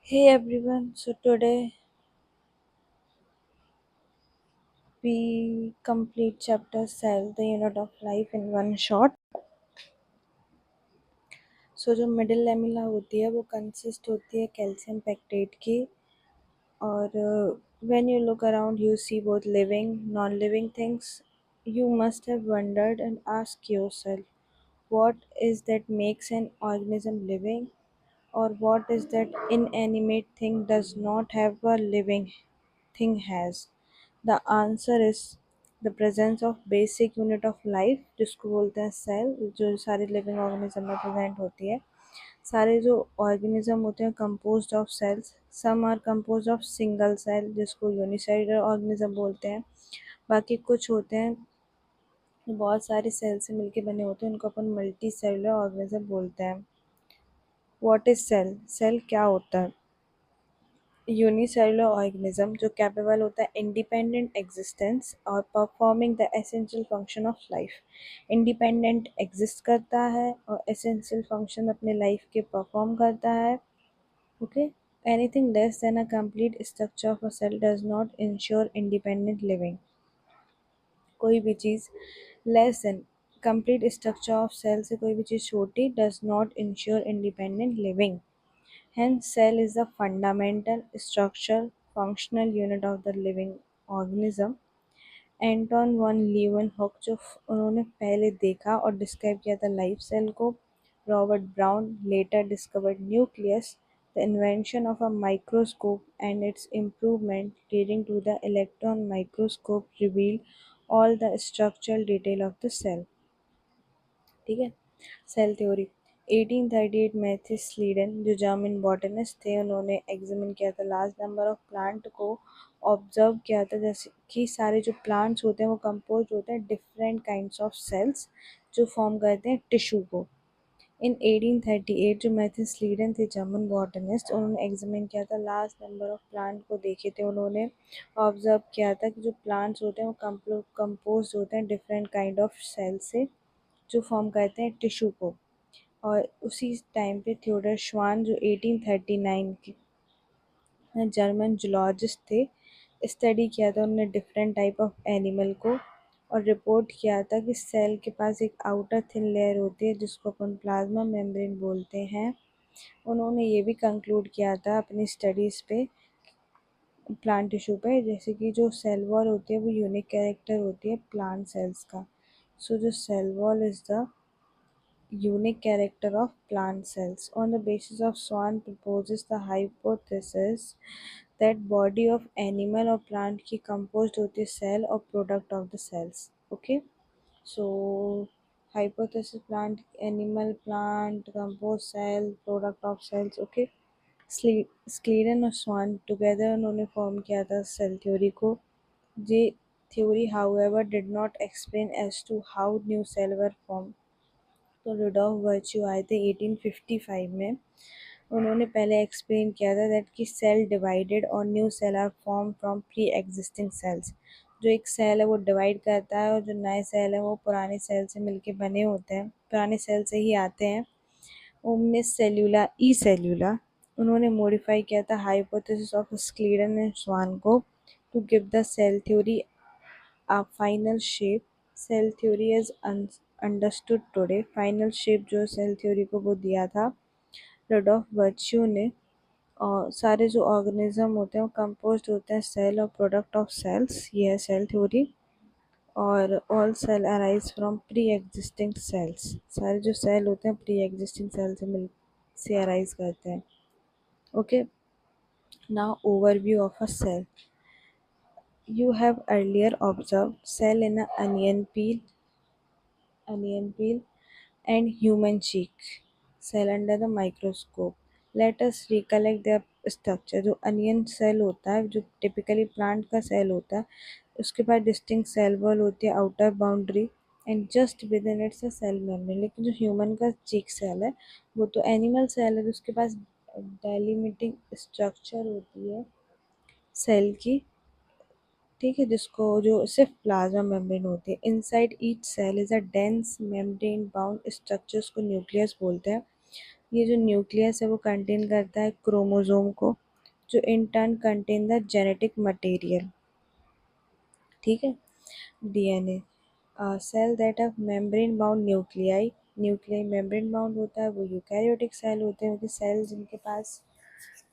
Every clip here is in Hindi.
Hey everyone, so today we complete chapter cell, the unit of life in one shot. So जो मिडिल लेमिला होती है वो कंसिस्ट होती है कैल्शियम पेक्टेट की और when you look around you see both living, non-living things. You must have wondered and asked yourself, what is that makes an organism living or what is that inanimate thing does not have a living thing has? The answer is the presence of basic unit of life जिसको बोलते हैं सेल जो सारे लिविंग ऑर्गेनिज्म में प्रेजेंट होती है। सारे जो ऑर्गेनिज्म होते हैं composed of cells, some are composed of single cell जिसको यूनिसेलुलर ऑर्गेनिज्म बोलते हैं। बाकी कुछ होते हैं जो बहुत सारे सेल से मिलके बने होते हैं, उनको अपन मल्टी सेलुलर ऑर्गेनिज्म बोलते हैं। What is cell? सेल क्या होता है? यूनिसेलुलर ऑर्गेनिज्म जो कैपेबल होता है इंडिपेंडेंट एग्जिस्टेंस और performing the essential function of life. Independent exist करता है और एसेंशियल फंक्शन अपने लाइफ के परफॉर्म करता है। Okay, anything less than a complete structure of a cell does not ensure independent living. कोई भी चीज़ less than complete structure of cell से कोई भी चीज़ छोटी does not ensure independent living. Hence, cell is the fundamental structural functional unit of the living organism. Anton van लीeuwenhoek जो उन्होंने पहले देखा और डिस्क्राइब किया था लाइफ सेल को। Robert Brown later discovered nucleus, the invention of a microscope and its improvement leading to the electron microscope reveal all the structural detail of the cell. ठीक है, सेल थ्योरी 1838 में थे स्लीडन जो जर्मन बॉटनिस्ट थे, उन्होंने एग्जामिन किया था लार्ज नंबर ऑफ प्लांट को। ऑब्जर्व किया था जैसे कि सारे जो प्लांट्स होते हैं वो कंपोज होते हैं डिफरेंट काइंड्स ऑफ सेल्स जो फॉर्म करते हैं टिश्यू को। इन 1838 जो मैथ्यू स्लीडन थे जर्मन बॉटनिस्ट, उन्होंने एग्जामिन किया था लार्ज नंबर ऑफ प्लांट को देखे थे। उन्होंने ऑब्जर्व किया था कि जो प्लांट्स होते हैं वो कंपोज होते हैं डिफरेंट काइंड ऑफ सेल से जो फॉर्म करते हैं टिश्यू को। और उसी टाइम पे थियोडर श्वान जो 1839 के जर्मन जूलॉजिस्ट थे, स्टडी किया था उन्होंने डिफरेंट टाइप ऑफ एनिमल को और रिपोर्ट किया था कि सेल के पास एक आउटर थिन लेयर होती है जिसको अपन प्लाज्मा मेम्ब्रेन बोलते हैं। उन्होंने ये भी कंक्लूड किया था अपनी स्टडीज़ पे प्लांट टिश्यू पे जैसे कि जो सेल वॉल होती है वो यूनिक कैरेक्टर होती है प्लांट सेल्स का। सो जो cell wall is the unique character of plant cells. On the basis of Swan proposes the hypothesis that body of animal or plant की composed होती है cell और product of the cells. Okay, so hypothesis plant animal plant composed cell product of cells. Okay, स्लीडन और स्वान टुगेदर उन्होंने फॉर्म किया था सेल थ्योरी को। ये theory however did not explain as to how new cell were formed। तो रुडोल्फ वर्च्यू आए थे 1855 में। उन्होंने पहले एक्सप्लेन किया था दैट कि सेल डिवाइडेड और new cell are form from pre existing cells. जो एक सेल है वो डिवाइड करता है और जो नए सेल है वो पुराने सेल से मिलके बने होते हैं, पुराने सेल से ही आते हैं। ओमनिस सेल्यूला ई सेल्यूला उन्होंने मॉडिफाई किया था hypothesis of Schleiden and Schwann को to give the cell theory a final shape। Cell theory is understood today. Final shape जो सेल थ्योरी को वो दिया था रुडोल्फ वर्च्यू ने। और सारे जो ऑर्गेनिज्म होते हैं वो कंपोज्ड होते हैं सेल और प्रोडक्ट ऑफ सेल्स, ये है सेल थ्योरी। और all cell arise from pre existing cells, सारे जो सेल होते हैं प्री एग्जिस्टिंग सेल से अराइज करते हैं। Okay, now overview of a cell. You have earlier observed cell in an onion peel and human cheek, cell under the microscope। Let us recollect their structure। जो अनियन सेल होता है जो टिपिकली प्लांट का सेल होता है, उसके पास डिस्टिंक्ट सेल वॉल होती है, outer boundary and just within it's a cell membrane. लेकिन जो ह्यूमन का चीक सेल है वो तो एनिमल सेल है, तो उसके पास डेलिमिटिंग स्ट्रक्चर होती है सेल की। ठीक है, जिसको जो सिर्फ प्लाज्मा मेम्ब्रेन होती है। Inside each cell is a dense membrane bound structures को न्यूक्लियस बोलते हैं। ये जो न्यूक्लियस है वो कंटेन करता है क्रोमोसोम को, जो in turn contain the genetic material. ठीक है। DNA, cell that have membrane bound nuclei, nuclei membrane bound होता है वो यूकैरियोटिक सेल होते हैं, क्योंकि सेल जिनके पास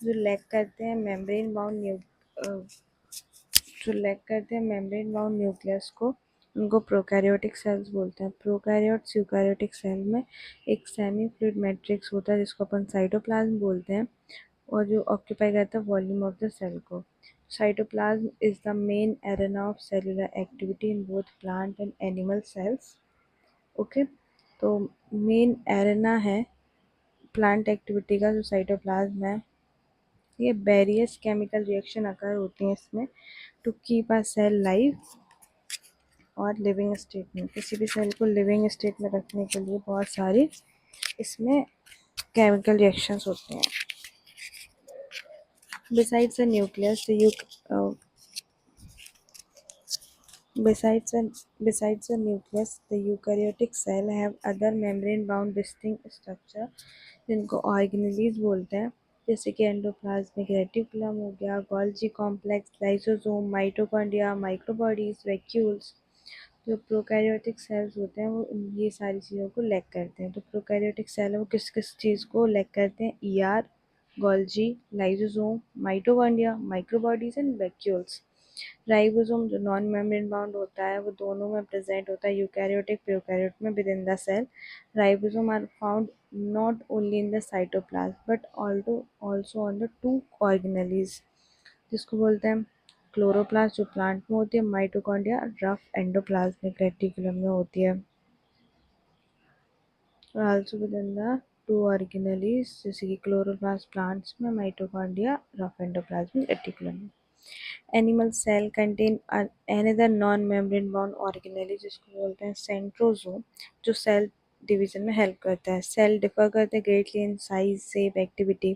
जो लैक करते हैं मेम्ब्रेन बाउंड जो लैक करते हैं मेम्ब्रेन बाउंड न्यूक्लियस को, उनको प्रोकैरियोटिक सेल्स बोलते हैं। प्रोकैरियोट्स यूकैरियोटिक सेल में एक सेमी फ्लूइड मैट्रिक्स होता है जिसको अपन साइटोप्लाज्म बोलते हैं, और जो ऑक्यूपाई करता है वॉल्यूम ऑफ द सेल को। Cytoplasm is the main arena of cellular activity in both plant and animal cells. Okay, तो मेन एरेना है प्लांट एक्टिविटी का जो साइटोप्लाज्म है। ये वेरियस केमिकल रिएक्शन अकर होती हैं इसमें to keep a cell live और लिविंग स्टेट में। किसी भी सेल को लिविंग स्टेट में रखने के लिए बहुत सारी इसमें केमिकल रिएक्शंस होते हैं। Besides the nucleus Besides the nucleus, the eukaryotic cell have other membrane-bound distinct structure जिनको ऑर्गेनेलीज बोलते हैं, जैसे कि एंडोप्लाज्मिक रेटिकुलम हो गया, Golgi complex, lysosome, mitochondria, microbodies, vacuoles. जो प्रोकैरियोटिक सेल्स होते हैं वो ये सारी चीज़ों को लैक करते हैं। तो प्रोकैरियोटिक सेल है वो किस किस चीज़ को लैक करते हैं? ER, Golgi, lysosome, mitochondria, microbodies and vacuoles. Ribosome जो नॉन मेम्ब्रेन बाउंड होता है वो दोनों में प्रेजेंट होता है, यूकैरियोटिक प्रोकैरियोट में within the cell. Ribosome are found not only in the cytoplasm but also on the two organelles, जिसको बोलते हैं क्लोरोप्लास्ट जो प्लांट में होती है, माइटोकॉन्ड्रिया रफ एंडोप्लाज्मिक रेटिकुलम में होती है। और also within the two organelles, जैसे कि क्लोरोप्लास्ट प्लांट्स में, माइटोकॉन्ड्रिया रफ एंडोप्लाज्मिक रेटिकुलम में। Animal cell contain another non membrane bound organelle जिसको बोलते हैं सेंट्रोजोम, जो सेल डिवीजन में हेल्प करता है। सेल डिफर करते हैं greatly in size, shape, activity.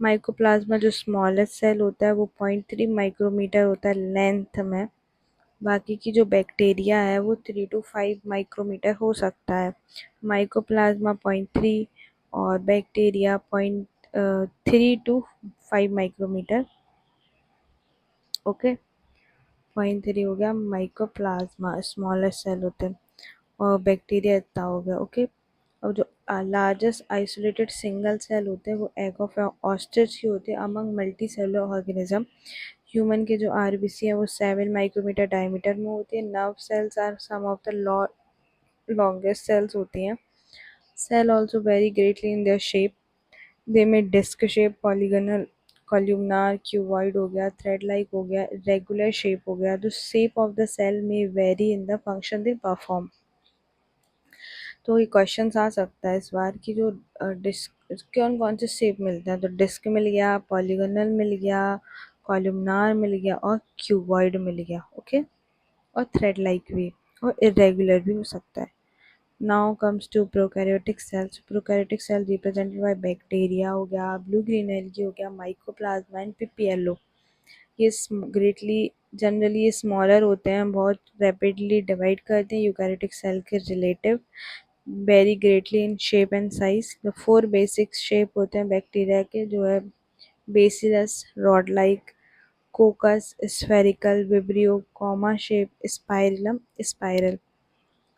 Mycoplasma जो स्मॉलेस्ट सेल होता है वो 0.3 माइक्रोमीटर होता है लेंथ में। बाकी की जो बैक्टीरिया है वो 3 to 5 माइक्रोमीटर हो सकता है। माइकोप्लाज्मा 0.3 और बैक्टीरिया 0.3 to 5 माइक्रोमीटर। ओके, 0.3 हो गया माइकोप्लाज्मा स्मॉलेस्ट सेल होते हैं, और बैक्टीरिया इतना हो गया। ओके, और जो लार्जेस्ट आइसोलेटेड सिंगल सेल होते हैं वो एग ऑफ ऑस्ट्रिच की होती है among multi cellular organism. Human के जो आरबीसी है वो 7 माइक्रोमीटर डायमीटर में होती है। Nerve cells are some of the longest cells होती हैं। Cell also vary greatly in their shape, they may disc shape, polygonal, columnar, cuboid हो गया, थ्रेड लाइक हो गया, रेगुलर शेप हो गया। The shape of the cell may vary in the function they perform. तो ये क्वेश्चन आ सकता है इस बार कि जो डिस्क कौन कौन से शेप मिलते हैं, तो डिस्क मिल गया, पॉलीगोनल मिल गया, कॉलमनार मिल गया और क्यूबॉइड मिल गया। ओके, और थ्रेड लाइक भी और इरेगुलर भी हो सकता है। Now comes to prokaryotic cells. Prokaryotic cell represented by bacteria हो गया, ब्लू ग्रीन एल्गी हो गया, माइकोप्लाज्मा एंड पीपीएलओ। ये ग्रेटली जनरली ये स्मॉलर होते हैं, बहुत रैपिडली डिवाइड करते हैं यूकैरियोटिक सेल के relative, very greatly in shape and size. The 4 basic shape होते हैं बैक्टीरिया के, जो है bacillus, rod like, coccus, spherical, vibrio, comma shape, spirillum, spiral.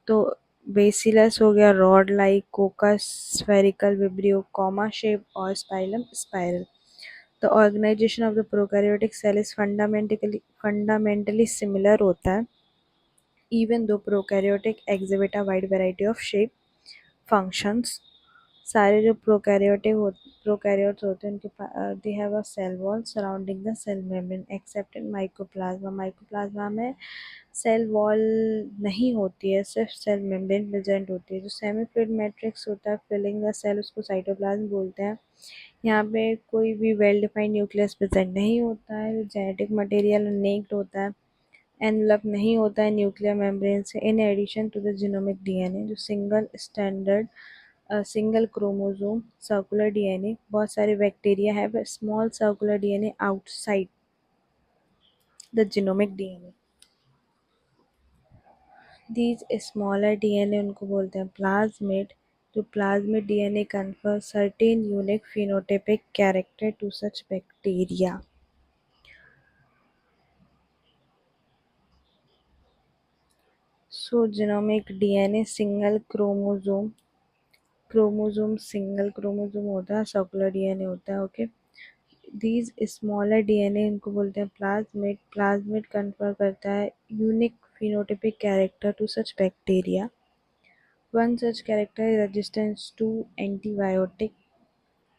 तो बेसिलस हो गया, rod like, coccus, spherical, vibrio, comma shape और spirillum, spiral. The organization of the prokaryotic cell is fundamentally similar होता है, even though prokaryotic exhibit a wide variety of shape functions। सारे जो प्रोकैरियोट्स होते हैं उनके they have a cell wall surrounding the cell membrane except in mycoplasma. Mycoplasma में सेल वॉल नहीं होती है, सिर्फ सेल मेम्ब्रेन प्रेजेंट होती है। जो सेमी फ्लूइड मैट्रिक्स होता है फिलिंग द सेल, उसको साइटोप्लाज्म बोलते हैं। यहाँ पे कोई भी वेल डिफाइंड न्यूक्लियस प्रेजेंट नहीं होता है, जो जेनेटिक मटेरियल नेक्ड होता है, एनवलप नहीं होता है न्यूक्लियर मेम्ब्रेन से। In addition to the genomic DNA जो सिंगल क्रोमोसोम सर्कुलर डीएनए, बहुत सारे bacteria have small circular DNA outside the genomic DNA. These smaller DNA उनको बोलते हैं प्लाज्मिड, तो plasmid DNA confers certain unique phenotypic character to such bacteria. So genomic DNA single chromosome होता है, सर्कुलर डीएनए होता है. ओके, दीज स्मॉलर डीएनए इनको बोलते हैं प्लाज्मिड. प्लाज्मिड कन्फर करता है unique phenotypic character to such bacteria. One such character is resistance to antibiotic.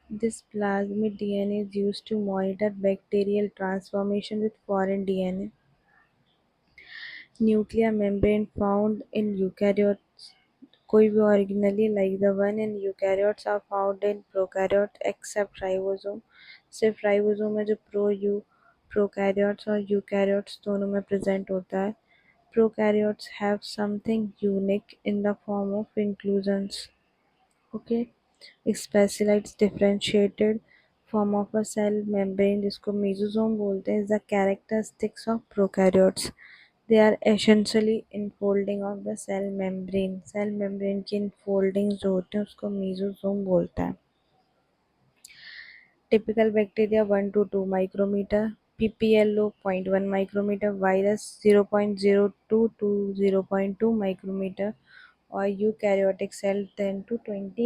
This plasmid DNA is used to monitor bacterial transformation with foreign DNA. Nuclear membrane found in eukaryotes. कोई भी originally like the one in eukaryotes are found in prokaryotes except ribosome. सिर्फ राइबोसोम है जो प्रोकैरियोट्स और यूकैरियोट्स दोनों में प्रेजेंट होता है. Prokaryotes have something unique in the form of inclusions. Okay, specialized differentiated form of a cell membrane जिसको मेसोसोम बोलते हैं is the characteristics of prokaryotes. They are essentially enfolding of the cell membrane. Cell membrane की enfolding जो होते हैं उसको मेसोसोम बोलता है. Typical bacteria 1 to 2 micrometer, PPLO 0.1 micrometer, virus 0.02 to 0.2 micrometer, और eukaryotic cell 10 to 20